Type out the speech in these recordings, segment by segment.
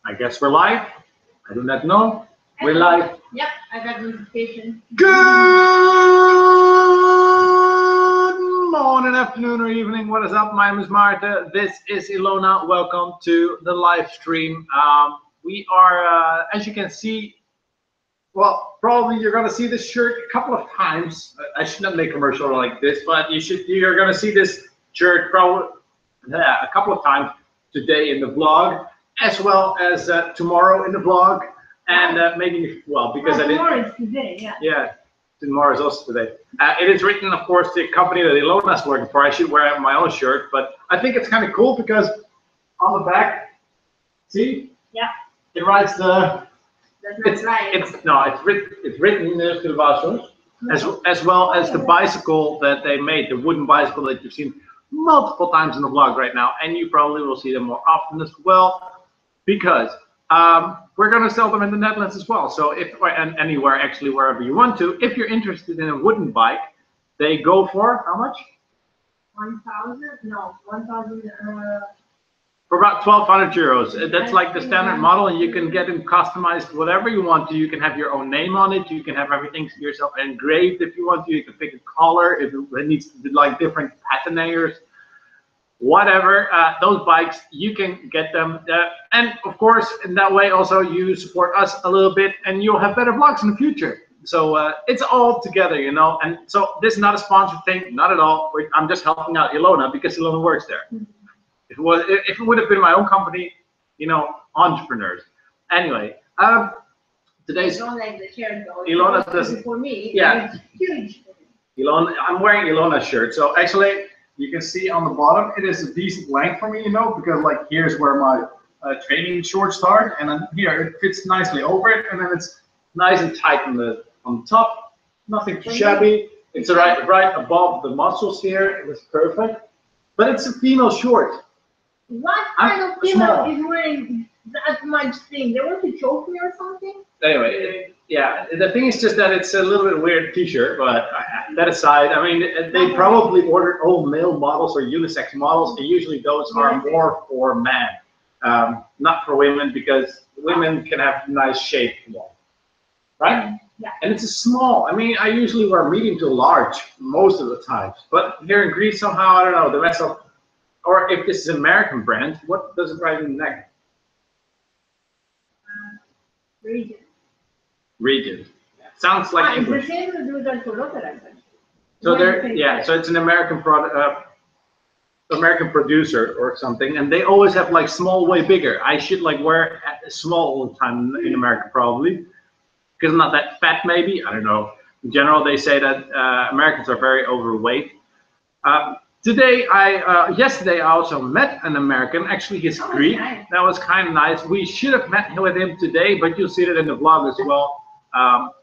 I guess we're live. I do not know. We're live. Yep, I got notification. Good morning, afternoon, or evening. What is up? My name is Maarten. This is Ilona. Welcome to the live stream. We are, as you can see, well, probably you're going to see this shirt a couple of times. I should not make a commercial like this, but you're going to see this shirt probably a couple of times today in the vlog, as well as tomorrow in the vlog, and maybe, well, because tomorrow is today, yeah. Yeah, tomorrow is also today. It is written, of course, the company that Ilona is working for. I should wear my own shirt, but I think it's kind of cool because on the back, see? Yeah. It writes the. That's not right. It's written to the Volos, as well as the bicycle that they made, the wooden bicycle that you've seen multiple times in the vlog right now, and you probably will see them more often as well, because we're going to sell them in the Netherlands as well. So and anywhere, actually, wherever you want to. If you're interested in a wooden bike, they go for how much? 1,000? No, 1,000. For about 1,200 euros. That's like the standard model, and you can get them customized whatever you want to. You can have your own name on it. You can have everything yourself engraved if you want to. You can pick a color if it needs to be like different patinators, whatever. Those bikes, you can get them. And of course, in that way, also you support us a little bit, and you'll have better vlogs in the future. So it's all together, you know. And so this is not a sponsored thing, not at all. I'm just helping out Ilona because Ilona works there. If it would have been my own company, you know, entrepreneurs. Anyway, today's don't like the shirt though. Ilona doesn't. For me, yeah, it's huge. Ilona, I'm wearing Ilona's shirt, so actually you can see on the bottom it is a decent length for me, you know, because like here's where my training shorts start, and then here it fits nicely over it, and then it's nice and tight on the top. Nothing too shabby. It's right above the muscles here. It was perfect, but it's a female short. What kind of female is wearing that much thing? They want to choke me or something? Anyway, yeah, the thing is just that it's a little bit weird t-shirt, but that aside, I mean, they probably ordered all male models or unisex models, and usually those are more for men, not for women, because women can have nice shape, right? Yeah. And it's a small. I mean, I usually wear medium to large most of the times, but here in Greece somehow, I don't know, the rest of. Or if this is an American brand, what does it write in the neck? Region. Region. Sounds like English. It's the same to do that for localized. So so it's an American product, American producer or something, and they always have like small, way bigger. I should like wear small all the time in America probably, because I'm not that fat maybe. I don't know. In general, they say that Americans are very overweight. Yesterday I also met an American. Actually, he's Greek. Nice. That was kind of nice. We should have met with him today, but you'll see it in the vlog as well.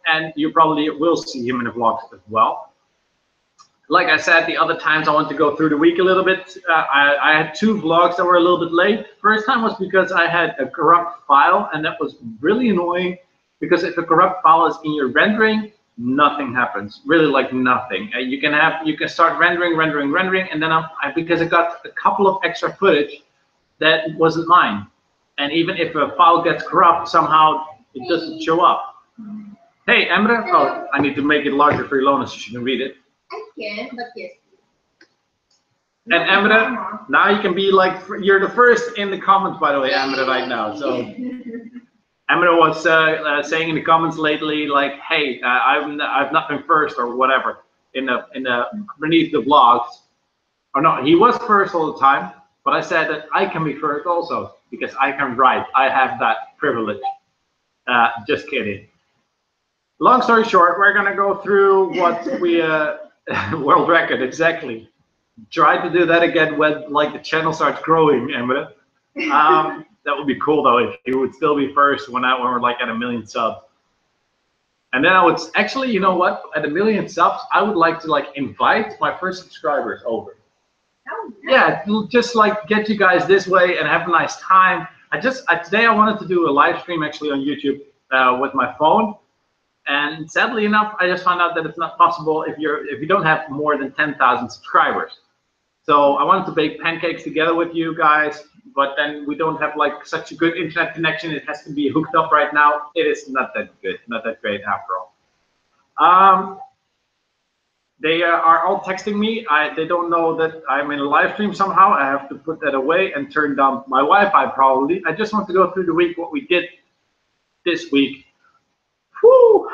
And you probably will see him in the vlogs as well. Like I said, the other times I want to go through the week a little bit. I had 2 vlogs that were a little bit late. First time was because I had a corrupt file, and that was really annoying, because if a corrupt file is in your rendering, nothing happens, really, like nothing. You can start rendering, and then because I got a couple of extra footage that wasn't mine, and even if a file gets corrupt, somehow it doesn't show up. Hey, Emre. Oh, I need to make it larger for Ilona so she can read it. I can, but yes. And Emre, now you can be like, you're the first in the comments, by the way, Emre, right now. So. Emre was saying in the comments lately, like, "Hey, I've not been first or whatever in the beneath the vlogs." Or no, he was first all the time, but I said that I can be first also because I can write. I have that privilege. Just kidding. Long story short, we're gonna go through what we world record exactly. Try to do that again when like the channel starts growing, Emre. That would be cool though if you would still be first when we're like at 1 million subs. And then I would actually, you know what? At 1 million subs, I would like to like invite my first subscribers over. Oh, nice. Yeah, just like get you guys this way and have a nice time. Today I wanted to do a live stream actually on YouTube with my phone, and sadly enough, I just found out that it's not possible if you don't have more than 10,000 subscribers. So I wanted to bake pancakes together with you guys, but then we don't have like such a good internet connection. It has to be hooked up right now. It is not that good, not that great after all. They are all texting me. They don't know that I'm in a live stream somehow. I have to put that away and turn down my Wi-Fi probably. I just want to go through the week, what we did this week. Whew.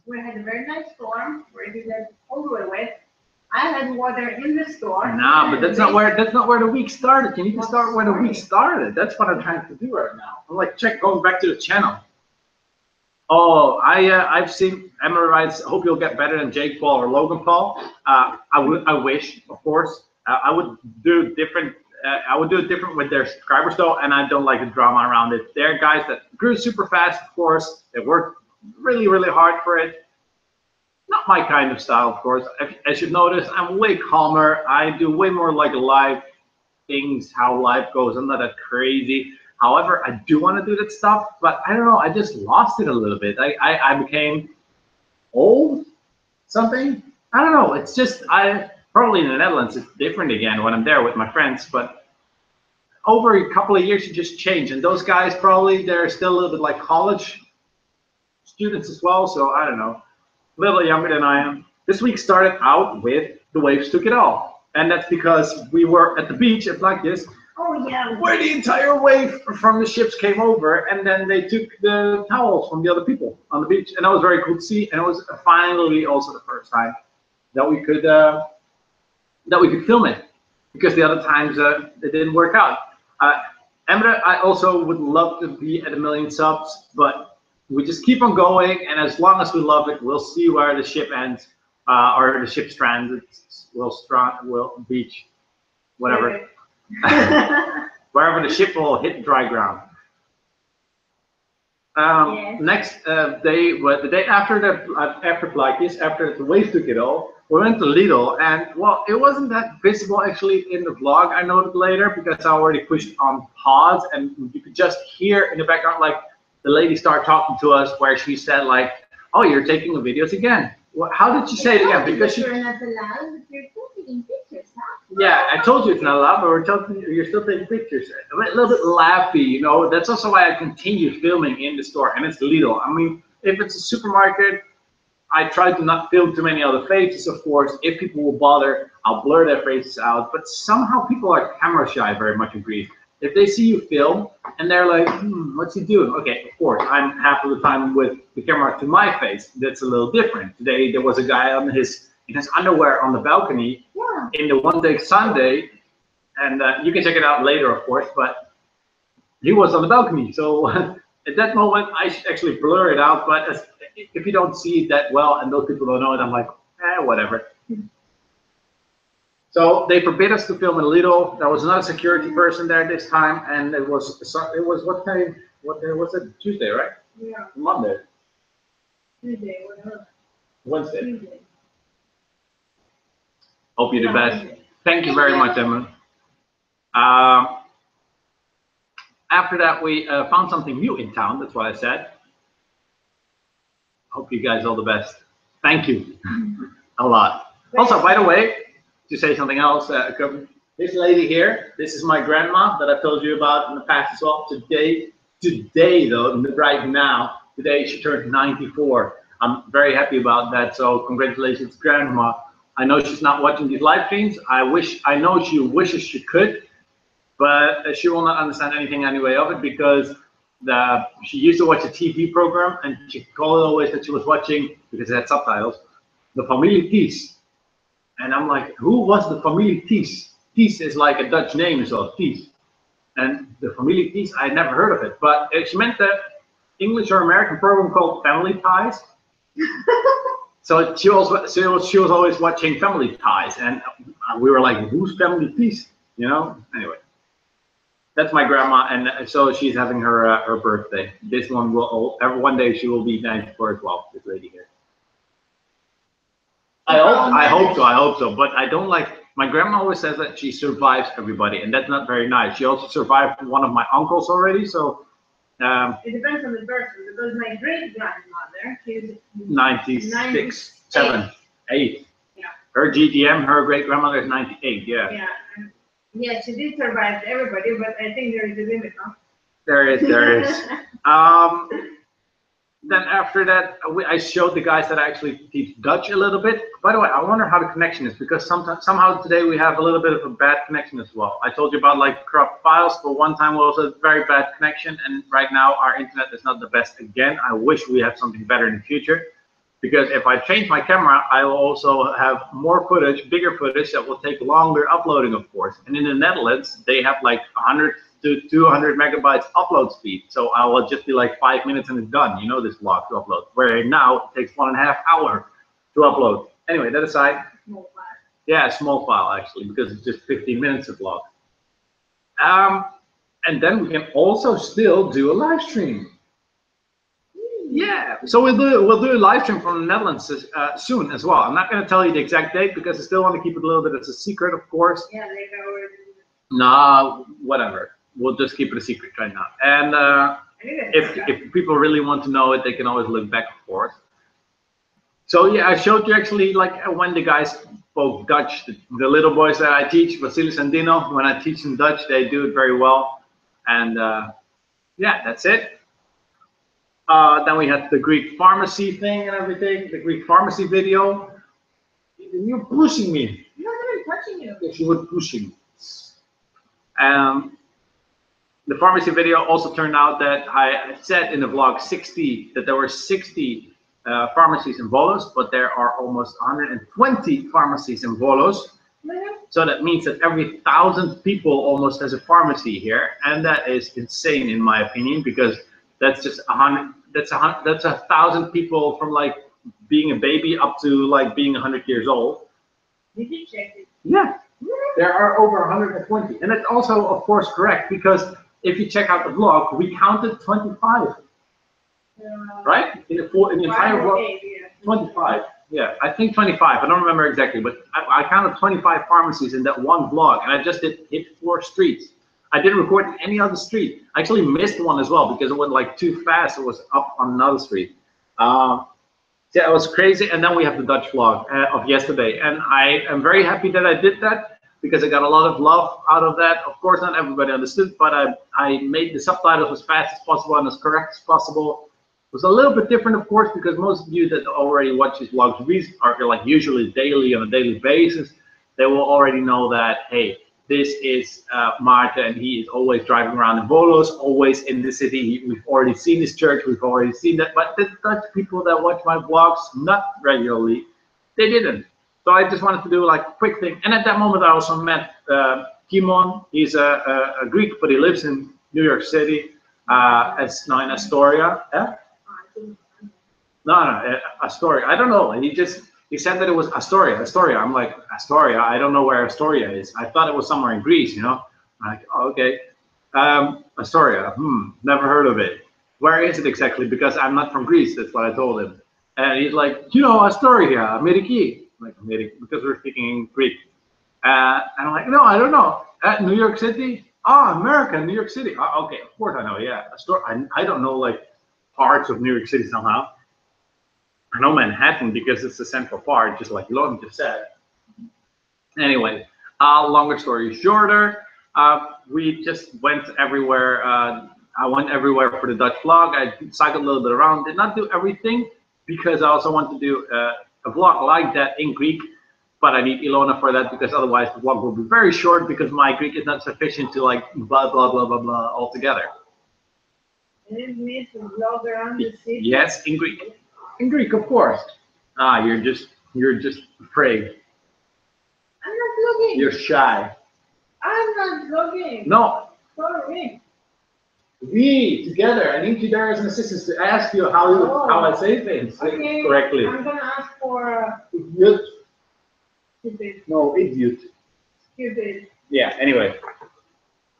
We had a very nice storm where we did all the way wet. I had water in the store. Nah, but that's not where the week started. You need to start where the week started. That's what I'm trying to do right now. I'm like going back to the channel. Oh, I've seen Emma writes, hope you'll get better than Jake Paul or Logan Paul. I wish, of course. I would do different. I would do it different with their subscribers though, and I don't like the drama around it. They're guys that grew super fast, of course. They worked really, really hard for it. Not my kind of style, of course. As you notice, I'm way calmer. I do way more like live things, how life goes. I'm not that crazy. However, I do want to do that stuff, but I don't know. I just lost it a little bit. I became old, something. I don't know. It's just probably in the Netherlands it's different again when I'm there with my friends. But over a couple of years, you just change. And those guys probably they're still a little bit like college students as well. So I don't know. A little younger than I am. This week started out with the waves took it all, and that's because we were at the beach at Blackness. Oh yeah. Where the entire wave from the ships came over, and then they took the towels from the other people on the beach, and that was very cool to see. And it was finally also the first time that we could film it, because the other times it didn't work out. Emre, I also would love to be at 1 million subs, but we just keep on going, and as long as we love it, we'll see where the ship ends, or the ship strands. Will beach, whatever. Wherever the ship will hit dry ground. Yes. Next day, the day after after the wave took it all, we went to Lidl, and well, it wasn't that visible actually in the vlog. I noted later because I already pushed on pause, and you could just hear in the background like the lady start talking to us, where she said like, "Oh, you're taking the videos again." Well, how did she say it again? Because you're not allowed, but you're taking pictures, huh? Yeah, I told you it's not allowed, but you're still taking pictures. A little bit laughy, you know. That's also why I continue filming in the store, and it's Lidl. I mean, if it's a supermarket, I try to not film too many other faces, of course. If people will bother, I'll blur their faces out. But somehow people are camera shy very much in Greece. If they see you film and they're like, what's he doing? Okay, of course, I'm half of the time with the camera to my face. That's a little different. Today there was a guy in his underwear on the balcony in the One Day Sunday, and you can check it out later, of course, but he was on the balcony. So at that moment, I should actually blur it out, but if you don't see it that well and those people don't know it, I'm like, whatever. So they forbid us to film in Lidl. There was not a security person there this time, and it was what time? What day was it? Tuesday, right? Yeah. Monday. Tuesday, whatever. Wednesday. Tuesday. Hope you're the best. Thank you very much, Emma. After that, we found something new in town. That's what I said. Hope you guys all the best. Thank you a lot. Also, by the way, to say something else, this lady here, this is my grandma that I told you about in the past as well. Today though, right now, today she turned 94. I'm very happy about that. So congratulations, grandma. I know she's not watching these live streams. I know she wishes she could, but she will not understand anything anyway of it, because she used to watch a TV program, and she called it always that she was watching, because it had subtitles, the Familie Ties. And I'm like, who was the Familie Ties? Ties is like a Dutch name as well, Ties. And the Familie Ties, I had never heard of it, but she meant the English or American program called Family Ties. So she was always watching Family Ties, and we were like, who's Family Ties? You know. Anyway, that's my grandma, and so she's having her birthday. This one one day she will be 94 as well. This lady here. I hope so. But I don't like. My grandma always says that she survives everybody, and that's not very nice. She also survived one of my uncles already, so. It depends on the person, because my great grandmother, she's 96, 7, 8. Yeah. Her GTM, her great grandmother is 98. Yeah. Yeah. Yeah, she did survive everybody, but I think there is a limit, huh? There is. Then after that, I showed the guys that I actually teach Dutch a little bit. By the way, I wonder how the connection is, because somehow today we have a little bit of a bad connection as well. I told you about like corrupt files, but one time was a very bad connection, and right now our internet is not the best again. I wish we had something better in the future, because if I change my camera, I will also have more footage, bigger footage that will take longer uploading, of course. And in the Netherlands, they have like 100 to 200 megabytes upload speed. So I will just be like 5 minutes and it's done. You know, this vlog to upload. Where now it takes 1.5 hours to upload. Anyway, that aside. Small file. Yeah, a small file actually, because it's just 15 minutes of vlog. And then we can also still do a live stream. Yeah, so we'll do a live stream from the Netherlands soon as well. I'm not going to tell you the exact date because I still want to keep it a little bit as a secret, of course. Yeah, like our. Nah, whatever. We'll just keep it a secret right now. And if people really want to know it, they can always look back, of course. So yeah, I showed you actually like when the guys spoke Dutch, the little boys that I teach, Vasilis and Dino, when I teach them Dutch, they do it very well. And yeah, that's it. Then we had the Greek pharmacy thing and everything, the Greek pharmacy video. You're pushing me. No, I'm not touching you. Yes, you were pushing. The pharmacy video also turned out that I said in the vlog 60 that there were 60 pharmacies in Volos, but there are almost 120 pharmacies in Volos. So that means that every 1,000 people almost has a pharmacy here, and that is insane in my opinion, because that's just 100. That's 1,000 people from like being a baby up to like being 100 years old. Did you check it? Yeah, there are over 120, and it's also of course correct, because if you check out the vlog, we counted 25, right? In the entire vlog, 25. Yeah, I think 25. I don't remember exactly, but I counted 25 pharmacies in that one vlog, and I just hit 4 streets. I didn't record in any other street. I actually missed one as well because it went like too fast. It was up on another street. Yeah, it was crazy. And then we have the Dutch vlog of yesterday, and I am very happy that I did that because I got a lot of love out of that. Of course, not everybody understood, but I made the subtitles as fast as possible and as correct as possible. It was a little bit different, of course, because most of you that already watch these vlogs are like usually daily on a daily basis. They will already know that, hey, this is Maarten, and he is always driving around in Volos, always in the city. We've already seen this church, we've already seen that, but the Dutch people that watch my vlogs, not regularly, they didn't. So I just wanted to do like a quick thing. And at that moment, I also met Timon. He's a Greek, but he lives in New York City, as now in Astoria. No, Astoria. I don't know. He said that it was Astoria. I'm like, Astoria? I don't know where Astoria is. I thought it was somewhere in Greece, you know? I'm like, oh, okay. Astoria, never heard of it. Where is it exactly? Because I'm not from Greece, that's what I told him. And he's like, you know, Astoria, Ameriki. Like, because we're speaking Greek. And I'm like, no, I don't know. New York City? Oh, America, New York City. Oh, okay, of course I know, yeah. I don't know, like, parts of New York City somehow. I know Manhattan because it's the central part, just like Lon just said. Anyway, longer story shorter, we just went everywhere. I went everywhere for the Dutch vlog. I cycled a little bit around, did not do everything because I also want to do a vlog like that in Greek, but I need Ilona for that because otherwise the vlog will be very short because my Greek is not sufficient to like blah, blah, blah, blah, blah altogether. And it means to vlog around the city? Yes, in Greek. In Greek, of course. You're just afraid. I'm not vlogging. You're shy. I'm not vlogging. No. Sorry. We together. I need you there as an assistant to ask you how I say things correctly. I'm gonna ask for idiot. Stupid. No, idiot. Stupid. Yeah. Anyway.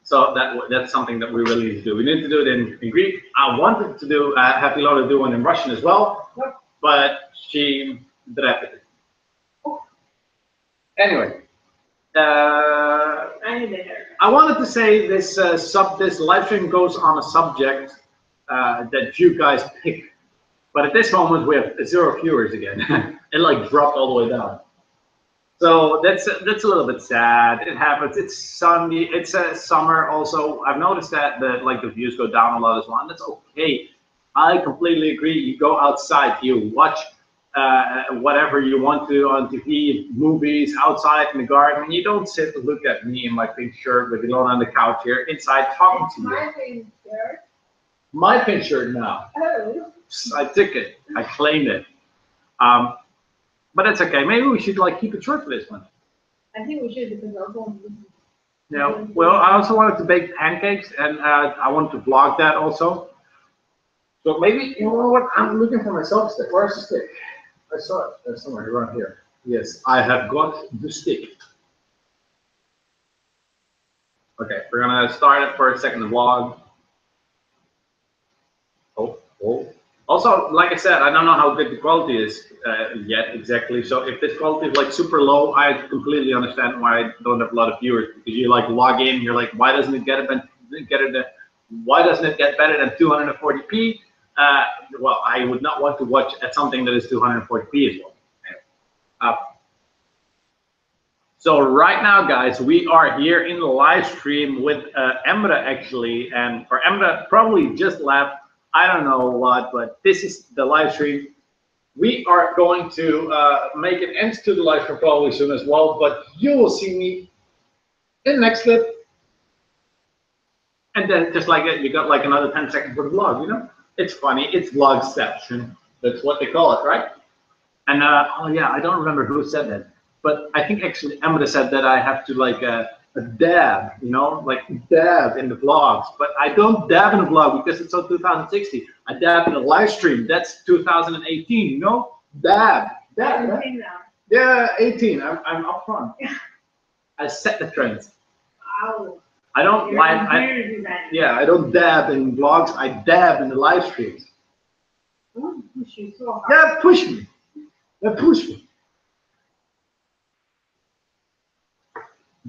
So that's something that we really need to do. We need to do it in Greek. I wanted to do have Ilona do one in Russian as well, but she drafted it. Anyway, I wanted to say this this live stream goes on a subject that you guys pick, but at this moment we have 0 viewers again. It like dropped all the way down. So that's a little bit sad. It happens. It's sunny. It's summer also. I've noticed that the views go down a lot as well. And that's okay. I completely agree. You go outside. You watch whatever you want to on TV, movies, outside in the garden. And you don't sit and look at me in my pink shirt with Ilona on the couch here inside talking to you. My pink shirt. My pink shirt now. Oh. I took it. I claimed it. But that's okay. Maybe we should keep it short for this one. I think we should because I'll go. Yeah. Well, I also wanted to bake pancakes, and I wanted to vlog that also. So maybe you know what? I'm looking for my selfie stick. Where's the stick? I saw it. There's somewhere around here. Yes, I have got the stick. Okay, we're gonna start it for a second vlog. Oh. Also, like I said, I don't know how good the quality is yet exactly. So if this quality is super low, I completely understand why I don't have a lot of viewers. Because you log in, you're like, why doesn't it get why doesn't it get better than 240p? Well, I would not want to watch at something that is 240p as well. So right now, guys, we are here in the live stream with Emre actually, and for Emre probably just left. I don't know what, but this is the live stream. We are going to make an end to the live stream probably soon as well, but you will see me in the next clip. And then just like it, you got another 10 seconds for the vlog, you know? It's funny, it's vlogception. That's what they call it, right? And oh yeah, I don't remember who said that, but I think actually Emre said that I have to a dab, you know, dab in the vlogs, but I don't dab in the vlog because it's on 2060. I dab in the live stream. That's 2018, you know? Dab. Yeah, 18. I'm up front. I set the trends. Wow. I don't I don't dab in vlogs. I dab in the live streams. Don't push you so hard. Yeah, push me. Yeah, push me.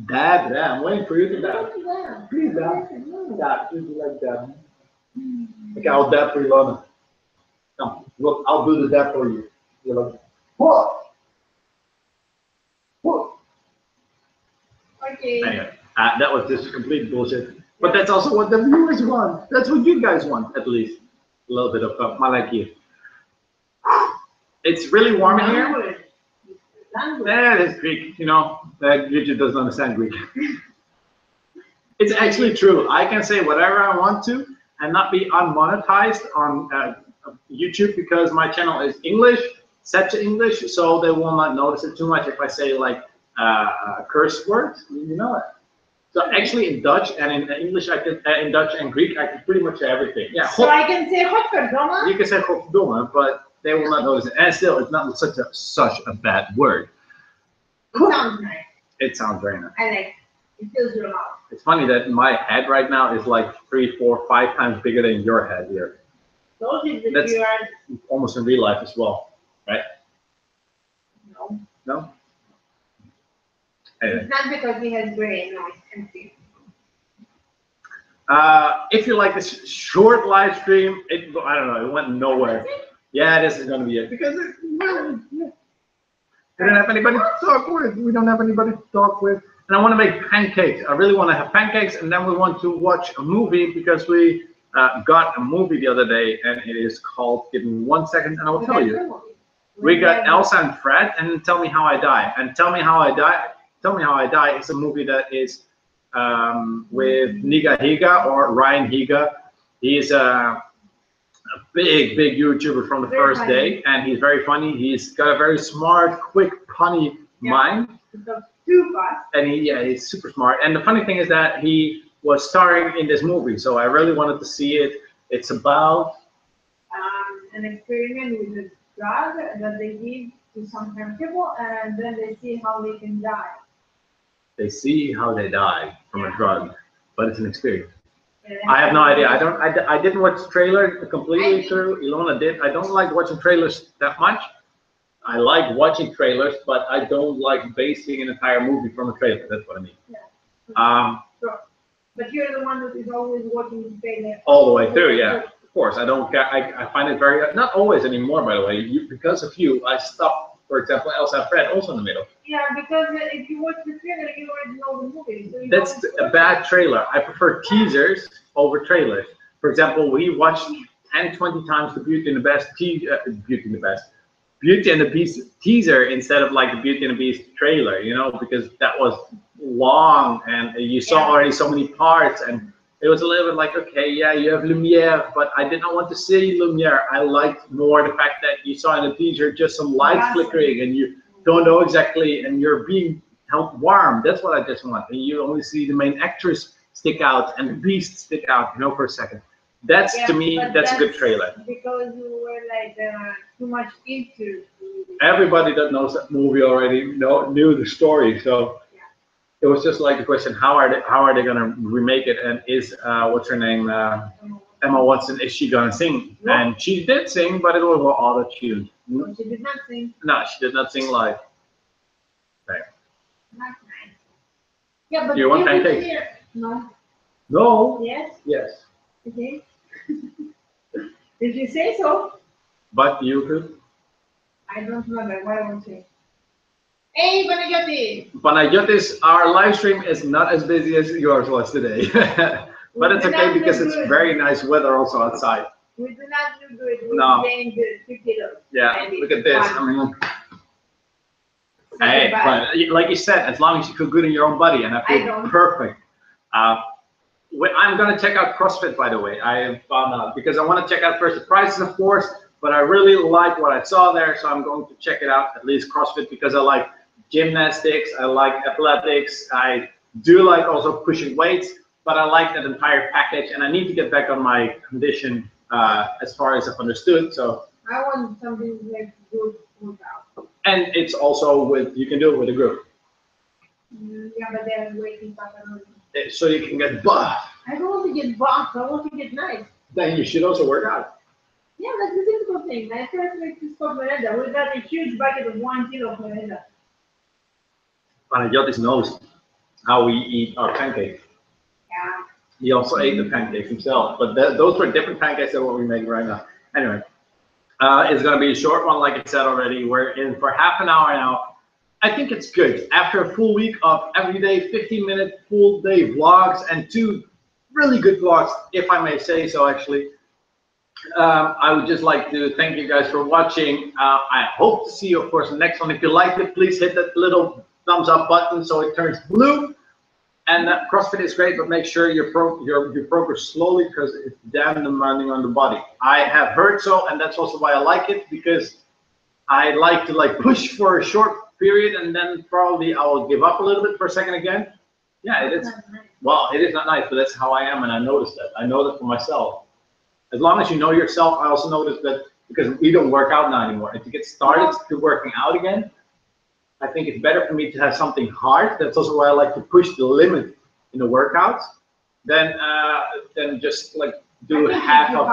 Dab, I'm waiting for you to dab. Please dab. Dab, please like dab. Okay, I'll dab for you, Lana. Come, look, I'll do the dab for you. You're like, whoa! Whoa! Okay. Anyway, that was just complete bullshit. But that's also what the viewers want. That's what you guys want, at least. A little bit of malaki. It's really warm in here. Yeah, it's Greek, you know. YouTube doesn't understand Greek. It's actually true. I can say whatever I want to and not be unmonetized on YouTube because my channel is English, set to English, so they will not notice it too much if I say curse words. You know it. So actually in Dutch and in English, in Dutch and Greek, I can pretty much say everything. Yeah. So I can say godverdomme. You can say godverdomme, but they will not notice it. And still, it's not such a bad word. It sounds nice. It sounds very nice. I like it. It fills your mouth. It's funny that my head right now is 3, 4, 5 times bigger than your head here. That's almost in real life as well, right? No. No? Anyway. It's not because he has brain, no, it's empty. If you like this short live stream, I don't know, it went nowhere. Yeah, this is going to be it. Because we don't have anybody to talk with. We don't have anybody to talk with. And I want to make pancakes. I really want to have pancakes. And then we want to watch a movie because we got a movie the other day. And it is called, give me 1 second and I will tell you. We got Elsa and Fred and Tell Me How I Die. And Tell Me How I Die is a movie that is with Niga Higa or Ryan Higa. He's a big YouTuber from the first day, and he's very funny. He's got a very smart, quick, punny mind. Too fast. And he's super smart. And the funny thing is that he was starring in this movie, so I really wanted to see it. It's about an experiment with a drug that they give to some people, and then they see how they can die. They see how they die from a drug, but it's an experience. I have no idea. I didn't watch the trailer completely through. Ilona did. I don't like watching trailers that much. I like watching trailers, but I don't like basing an entire movie from a trailer. That's what I mean. Yeah. But you're the one that is always watching the trailer. All the way through, yeah. Of course, I don't care. I find it very, not always anymore, by the way. Because of you, I stopped for example, Elsa and Fred also in the middle. Yeah, because if you watch the trailer, you already know the movie. So That's a bad trailer. I prefer teasers over trailers. For example, we watched 10, 20 times the Beauty and the Beast Beauty and the Beast teaser instead of like the Beauty and the Beast trailer, you know, because that was long and you saw already so many parts, and it was a little bit like, okay, yeah, you have Lumiere, but I did not want to see Lumiere. I liked more the fact that you saw in the teaser just some lights flickering and you don't know exactly, and you're being held warm. That's what I just want. And you only see the main actress stick out and the Beast stick out, you know, for a second. That's, to me, that's a good trailer. Because you were like too much into everybody that knows that movie already knew the story, so it was just like the question: how are they gonna remake it? And is what's her name, Emma Watson? Is she gonna sing? No. And she did sing, but it was auto tuned. No, she did not sing. No, she did not sing live. Okay. Not nice. Yeah, but do you want pancakes? No. No. Yes. Yes. Okay. Did you say so? But you could. I don't remember what I was saying. Hey, Panagiotis! Panagiotis, our live stream is not as busy as yours was today. But it's okay because it's very nice weather also outside. We do not do good. We gained 2 kilos. Yeah, look at this. I mean, hey, but like you said, as long as you feel good in your own body, and I feel perfect. I'm going to check out CrossFit, by the way. I have found out because I want to check out first the prices, of course, but I really like what I saw there, so I'm going to check it out, at least CrossFit, because I like gymnastics, I like athletics, I do like also pushing weights, but I like that entire package, and I need to get back on my condition as far as I've understood. So I want something like good workout. And it's also you can do it with a group. Yeah, but they're waiting for so you can get buff. I don't want to get buff, I want to get nice. Then you should also work out. Yeah, that's the difficult thing. I first make this for merenda. We got a huge bucket of 1 kilo of merenda. Panagiotis knows how we eat our pancakes. Yeah. He also ate the pancakes himself, but those were different pancakes than what we make right now. Anyway, it's going to be a short one, like I said already. We're in for half an hour now. I think it's good. After a full week of everyday 15-minute full day vlogs and 2 really good vlogs, if I may say so, actually. I would just like to thank you guys for watching. I hope to see you, of course, in the next one. If you liked it, please hit that little thumbs up button so it turns blue. And CrossFit is great, but make sure you progress slowly because it's damn demanding on the body. I have heard so, and that's also why I like it, because I like to push for a short period, and then probably I will give up a little bit for a second again. Yeah, it is. Well, it is not nice, but that's how I am, and I noticed that. I know that for myself. As long as you know yourself, I also noticed that because we don't work out now anymore. And to get started to working out again, I think it's better for me to have something hard. That's also why I like to push the limit in the workouts than just do half of.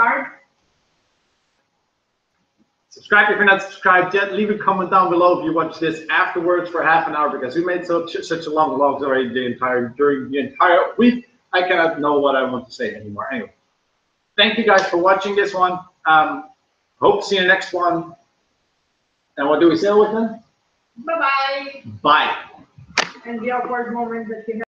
Subscribe if you're not subscribed yet. Leave a comment down below if you watch this afterwards for half an hour, because we made such a long vlogs already during the entire week. I cannot know what I want to say anymore. Anyway, thank you guys for watching this one. Hope to see you in the next one. And what do we say with them? Bye-bye. Bye. And the awkward moment that you have.